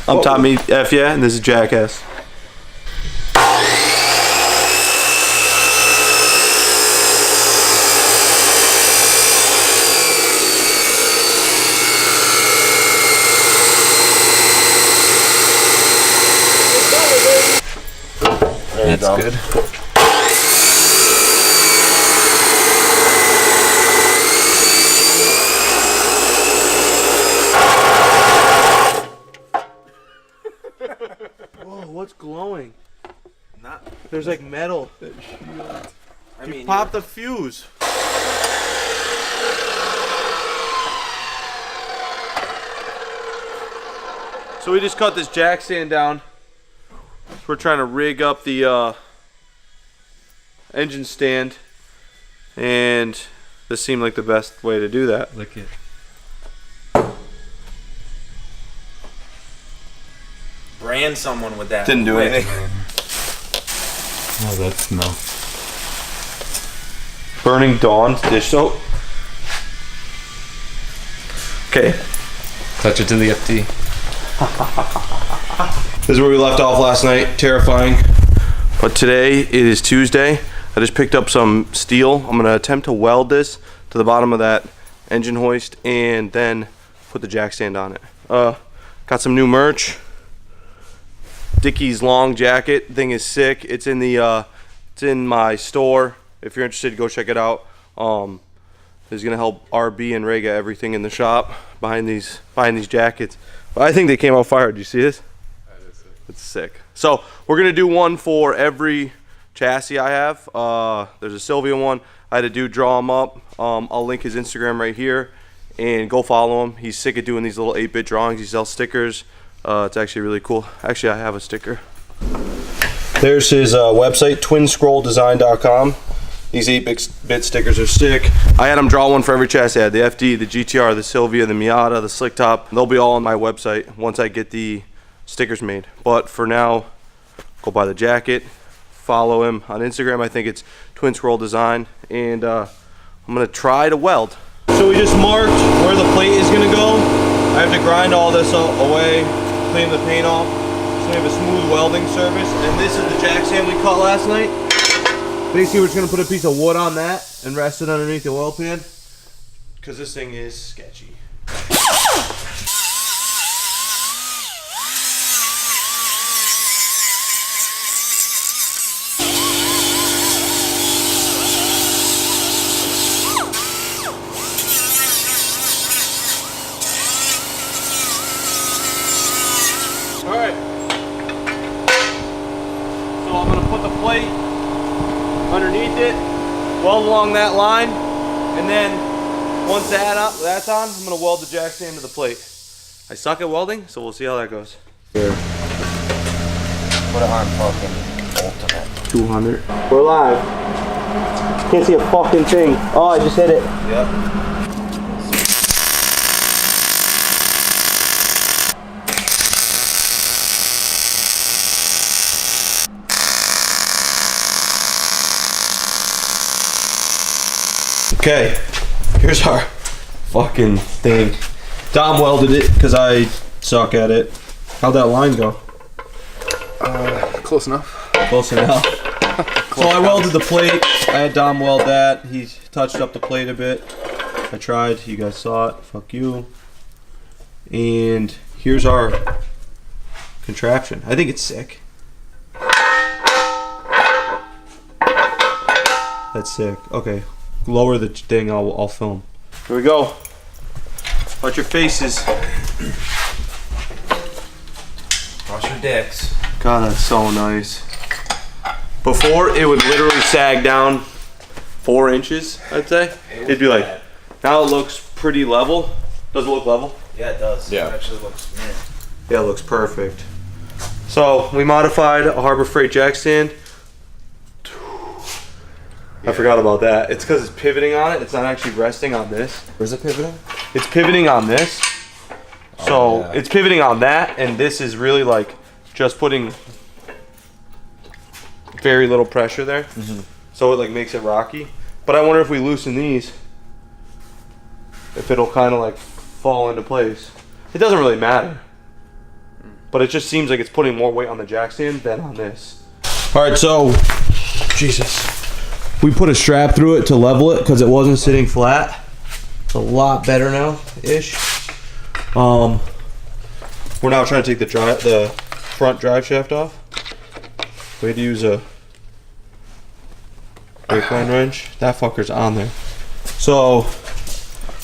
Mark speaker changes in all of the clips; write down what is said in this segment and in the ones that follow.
Speaker 1: I'm TommyFyeah, and this is Jackass.
Speaker 2: That's good.
Speaker 1: Whoa, what's glowing? There's like metal. I mean, pop the fuse. So we just cut this jack stand down. We're trying to rig up the engine stand, and this seemed like the best way to do that.
Speaker 2: Lick it.
Speaker 3: Brand someone with that.
Speaker 1: Didn't do anything.
Speaker 2: Oh, that smell.
Speaker 1: Burning Dawn's dish soap. Okay.
Speaker 2: Touch it to the FT.
Speaker 1: This is where we left off last night. Terrifying. But today it is Tuesday. I just picked up some steel. I'm gonna attempt to weld this to the bottom of that engine hoist and then put the jack stand on it. Got some new merch. Dickies long jacket. Thing is sick. It's in the it's in my store. If you're interested, go check it out. This is gonna help RB and Ray get everything in the shop behind these jackets. But I think they came out fire. Do you see this?
Speaker 2: That is sick.
Speaker 1: It's sick. So we're gonna do one for every chassis I have. There's a Sylvia one. I had a dude draw him up. I'll link his Instagram right here, and go follow him. He's sick at doing these little 8-bit drawings. He sells stickers. It's actually really cool. Actually, I have a sticker. There's his website, twinscrolldesign.com. These 8-bit stickers are sick. I had him draw one for every chassis. I had the FD, the GTR, the Sylvia, the Miata, the Slick Top. They'll be all on my website once I get the stickers made. But for now, go buy the jacket. Follow him on Instagram. I think it's twinscrolldesign. And I'm gonna try to weld. So we just marked where the plate is gonna go. I have to grind all this away, clean the paint off, so we have a smooth welding surface. And this is the jack stand we cut last night. Basically, we're just gonna put a piece of wood on that and rest it underneath the oil pan, because this thing is sketchy. Alright, so I'm going to put the plate underneath it, weld along that line, and then once that's on, I'm going to weld the jack stand to the plate. I suck at welding, so we'll see how that goes. Here.
Speaker 3: Put it on fucking ultimate.
Speaker 1: 200. We're live. Can't see a fucking thing. Oh, I just hit it.
Speaker 3: Yep.
Speaker 1: Okay, here's our fucking thing. Dom welded it because I suck at it. How'd that line go?
Speaker 2: Close enough.
Speaker 1: Close enough. So I welded the plate. I had Dom weld that. He touched up the plate a bit. I tried. You guys saw it. Fuck you. And here's our contraption. I think it's sick. That's sick. Okay. Lower the thing, I'll film. Here we go. Watch your faces.
Speaker 3: Cross your dicks.
Speaker 1: God, that's so nice. Before, it would literally sag down 4 inches, I'd say. It'd be like, now it looks pretty level. Does it look level?
Speaker 3: Yeah, it does.
Speaker 2: Yeah.
Speaker 3: It actually looks mint.
Speaker 1: Yeah, it looks perfect. So, we modified a Harbor Freight jack stand. I forgot about that. It's because it's pivoting on it. It's not actually resting on this.
Speaker 2: Where's it pivoting?
Speaker 1: It's pivoting on this. So it's pivoting on that, and this is really like just putting very little pressure there. So it like makes it rocky. But I wonder if we loosen these, if it'll kind of like fall into place. It doesn't really matter. but it just seems like it's putting more weight on the jack stand than on this. All right, so, Jesus. We put a strap through it to level it because it wasn't sitting flat. It's a lot better now-ish. We're now trying to take the front drive shaft off. We had to use a brake line wrench. That fucker's on there. So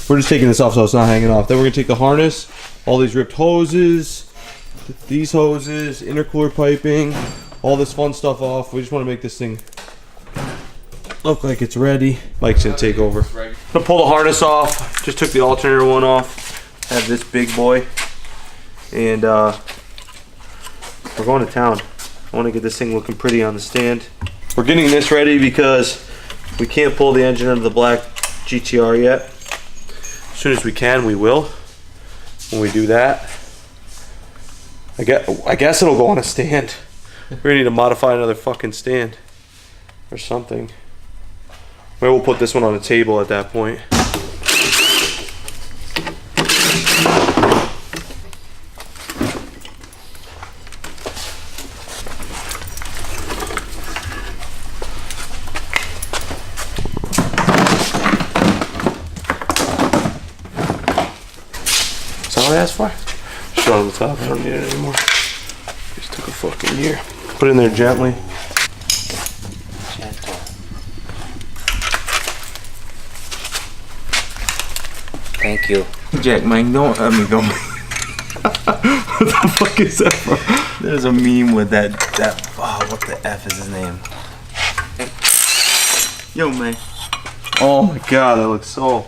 Speaker 1: we're just taking this off so it's not hanging off. Then we're gonna take the harness, all these ripped hoses, these hoses, intercooler piping, all this fun stuff off. We just want to make this thing look like it's ready. Mike's gonna take over. I'm gonna pull the harness off. Just took the alternator one off. Have this big boy, and we're going to town. I want to get this thing looking pretty on the stand. We're getting this ready because we can't pull the engine out of the black GTR yet. As soon as we can, we will. When we do that, I guess it'll go on a stand. We're gonna need to modify another fucking stand or something. Maybe we'll put this one on a table at that point. Is that what I asked for? Just on the top. I don't need it anymore. Just took a fucking year. Put it in there gently.
Speaker 3: Gentle. Thank you. Jack, Mike, don't. What
Speaker 1: the fuck is that, bro?
Speaker 3: There's a meme with that. Oh, what the F is his name? Yo, man.
Speaker 1: Oh my god, that looks so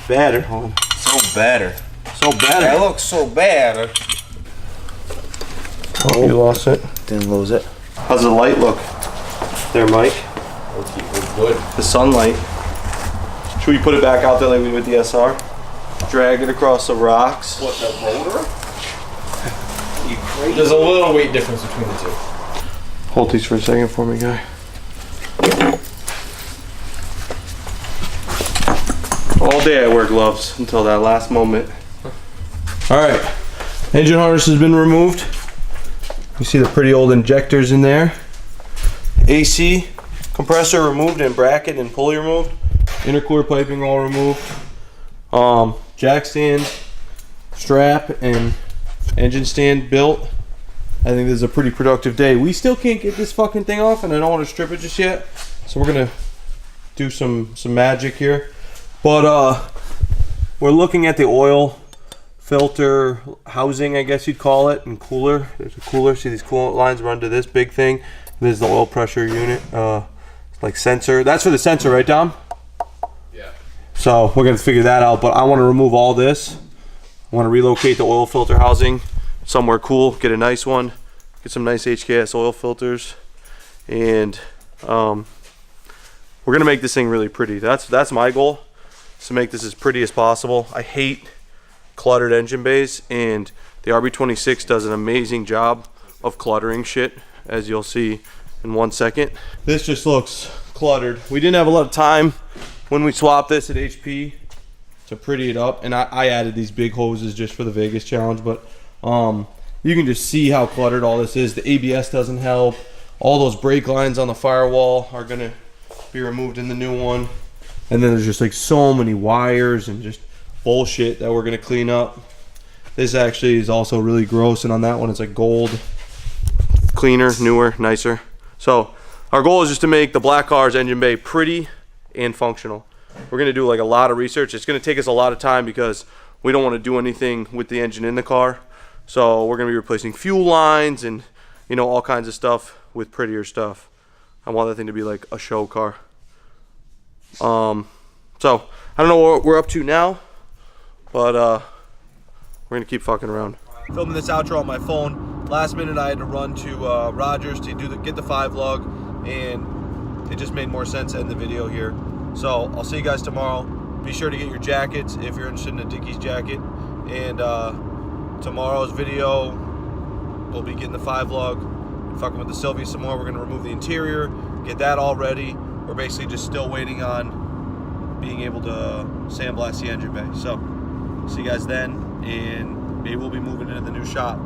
Speaker 1: bad at home.
Speaker 3: So better.
Speaker 1: So bad.
Speaker 3: That looks so bad.
Speaker 1: Oh, you lost it.
Speaker 3: Didn't lose it.
Speaker 1: How's the light look there, Mike?
Speaker 2: Good.
Speaker 1: The sunlight. Should we put it back out there like we did with the SR? Drag it across the rocks.
Speaker 2: What, the rotor? You crazy? There's a little weight difference between the two.
Speaker 1: Hold these for a second for me, guy. All day I wear gloves until that last moment. Alright, engine harness has been removed. You see the pretty old injectors in there. AC compressor removed and bracket and pulley removed. Intercooler piping all removed. Jack stand, strap, and engine stand built. I think this is a pretty productive day. We still can't get this fucking thing off, and I don't want to strip it just yet. So we're gonna do some magic here. But we're looking at the oil filter housing, I guess you'd call it, and cooler. There's a cooler. See these coolant lines run to this big thing. This is the oil pressure unit, like sensor. That's for the sensor, right, Dom?
Speaker 2: Yeah.
Speaker 1: So we're gonna figure that out. But I want to remove all this. I want to relocate the oil filter housing somewhere cool. Get a nice one. Get some nice HKS oil filters, and we're gonna make this thing really pretty. That's my goal. Is to make this as pretty as possible. I hate cluttered engine bays, and the RB26 does an amazing job of cluttering shit, as you'll see in 1 second. This just looks cluttered. We didn't have a lot of time when we swapped this at HP to pretty it up, and I added these big hoses just for the Vegas challenge, but you can just see how cluttered all this is. The ABS doesn't help. All those brake lines on the firewall are gonna be removed in the new one, and then there's just like so many wires and just bullshit that we're gonna clean up. This actually is also really gross, and on that one it's like gold. Cleaner, newer, nicer. So our goal is just to make the black car's engine bay pretty and functional. We're gonna do like a lot of research. It's gonna take us a lot of time because we don't want to do anything with the engine in the car. So we're gonna be replacing fuel lines and, you know, all kinds of stuff with prettier stuff. I want that thing to be like a show car. So I don't know what we're up to now, but we're gonna keep fucking around. Filming this outro on my phone. Last minute I had to run to Rogers to get the 5 lug, and it just made more sense to end the video here. So I'll see you guys tomorrow. Be sure to get your jackets if you're interested in a Dickies jacket. And tomorrow's video, we'll be getting the 5 lug and fucking with the Sylvia some more. We're gonna remove the interior, get that all ready. We're basically just still waiting on being able to sandblast the engine bay. So see you guys then, and maybe we'll be moving into the new shop.